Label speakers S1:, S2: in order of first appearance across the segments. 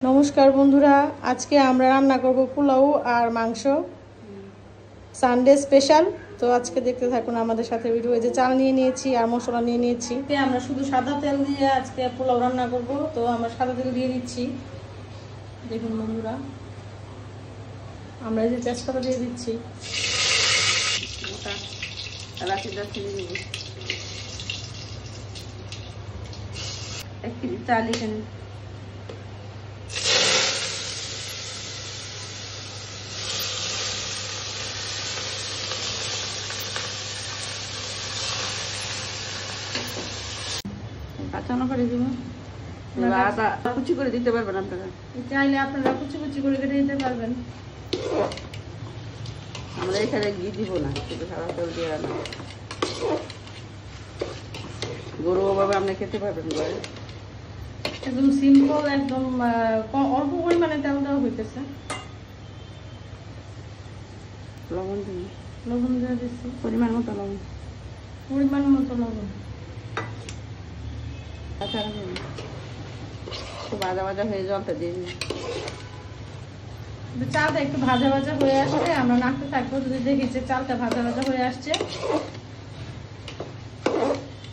S1: নমস্কার বন্ধুরা, আজকে আমরা রান্না করব পোলাও আর মাংস, সানডে স্পেশাল। তো আজকে দেখতে থাকুন আমাদের সাথে ভিডিও। যে চাল নিয়ে নিয়েছি আর মশলা নিয়ে নিয়েছি। আমরা শুধু সাদা তেল দিয়ে আজকে পোলাও রান্না করব। তো আমরা সাদা তেল দিয়ে দিচ্ছি। দেখুন বন্ধুরা, আমরা এই যে তেজপাতা দিয়ে দিচ্ছি। চাল এখানে কাঁচা লঙ্কা দিব। আদা কুচি করে দিতে পারবেন আপনারা, চাইলে আপনারা কুচি কুচি করে কেটে দিতে পারবেন। আমরা এখানে ঘি দিব না, শুধু সাদা তেল দিয়ে রান্না। গরু ভাবে আপনি খেতে পারবেন, একদম সিম্পল, একদম অল্প পরিমাণে তেল দেওয়া হইতেছে। লবণ দিন, লবণ দিয়ে দিচ্ছি পরিমাণ মতো লবণ, পরিমাণ মতো লবণ। আচ্ছা, ভাজা ভাজা হয়ে জলটা দিয়ে দিন। চালটা একটু ভাজা ভাজা হয়ে আসলে আমরা নাড়তে থাকবো। যদি দেখি যে চালটা ভাজা ভাজা হয়ে আসছে,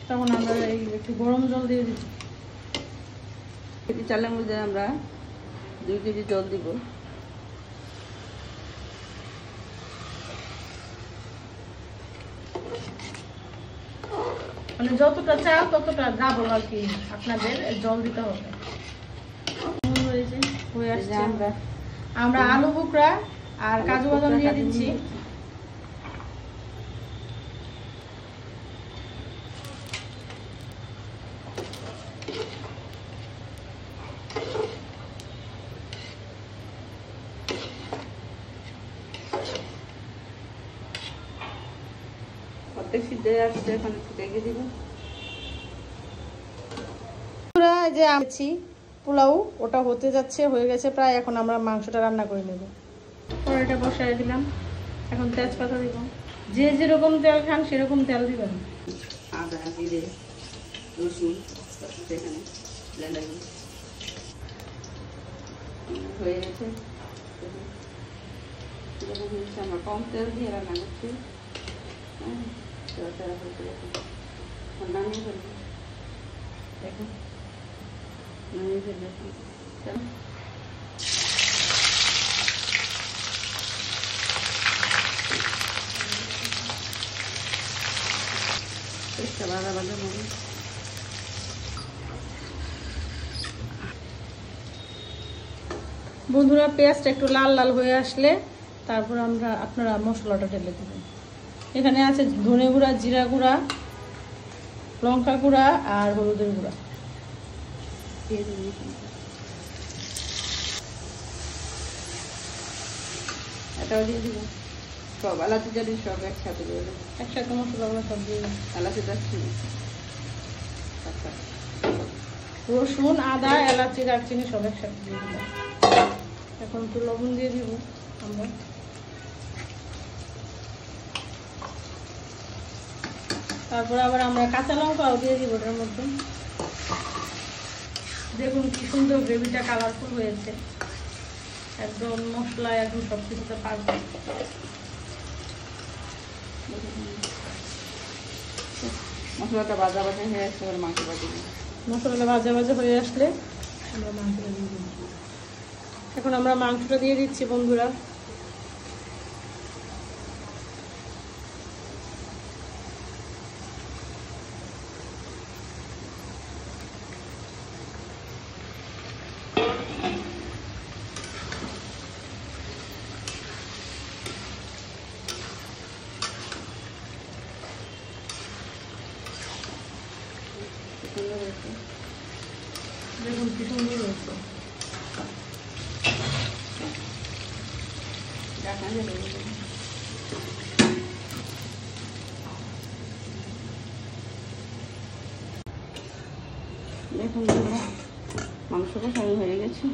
S1: তখন আমরা একটু গরম জল দিয়ে দিচ্ছি। কেজি চালের মধ্যে আমরা 2 কেজি জল দিব। মানে যতটা চাল ততটা ডাবল আর কি আপনাদের জল দিতে হবে। হয়ে আসছে, আমরা আলু বুকরা আর কাজু বাদাম দিয়ে দিচ্ছি। যে আনছি পোলাও, ওটা হতে যাচ্ছে, হয়ে গেছে প্রায়। এখন আমরা মাংসটা রান্না করে নেব। কড়াইটা বসাই দিলাম। এখন তেজপাতা দিব। যে যেরকম তেল খান সেরকম তেল দিবেন। আদা, জিরে, রসুন হয়ে গেছে। আমরা কম তেল দিয়ে রান্না করছি। নামিয়ে ফেলবো, দেখুন নামিয়ে ফেলবো। ভাজা ভাজা হবে। বন্ধুরা, পেঁয়াজটা একটু লাল লাল হয়ে আসলে তারপর আপনারা মশলাটা ঢেলে দেবেন। এখানে আছে ধনে গুঁড়া, জিরা গুঁড়া, লঙ্কা গুঁড়া আর হলুদের গুঁড়া। এটাও দিয়ে দিব। সব এলাচি জানি সব একসাথে দিয়ে দেবো। একসাথে মশলাগুলো সব দিয়ে দেবো। এলাচি যাচ্ছি, রসুন, আদা, এলাচি, দারচিনি সব একসাথে দিয়ে দিলাম। এখন একটু লবণ দিয়ে দিব আমরা। তারপর আবার আমরা কাঁচা লঙ্কাও দিয়ে দিব ওটার মধ্যে। দেখুন কি সুন্দর গ্রেভিটা কালারফুল হয়েছে, একদম মশলা একদম সব কিছুতে পারবে। মশলাটা ভাজা ভাজা হয়ে আসলে মাংস ভাজি, মশলাটা ভাজা ভাজা হয়ে আসলে আমরা মাংসটা দিয়ে দিব। এখন আমরা মাংসটা দিয়ে দিচ্ছি বন্ধুরা। দেখুন কি সুন্দর হয়েছে। দেখুন মাংসটা সঙ্গে হয়ে গেছে।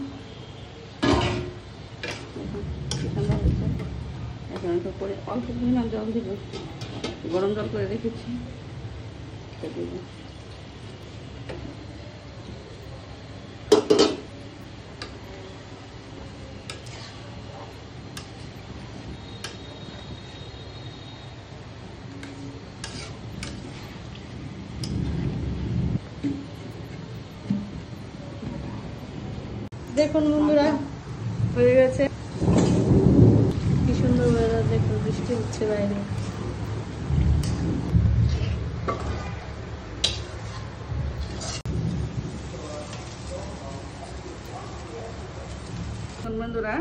S1: এখন একটু করে অল্প পরিমাণ জল দিব, গরম জল করে রেখেছি। দেখুন বন্ধুরা হয়ে গেছে। কি সুন্দর ওয়েদার, দেখুন বৃষ্টি হচ্ছে বাইরে।
S2: বন্ধুরা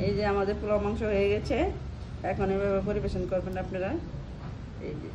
S2: এই যে আমাদের পোলাও মাংস হয়ে গেছে, এখন এভাবে পরিবেশন করবেন আপনারা। এই যে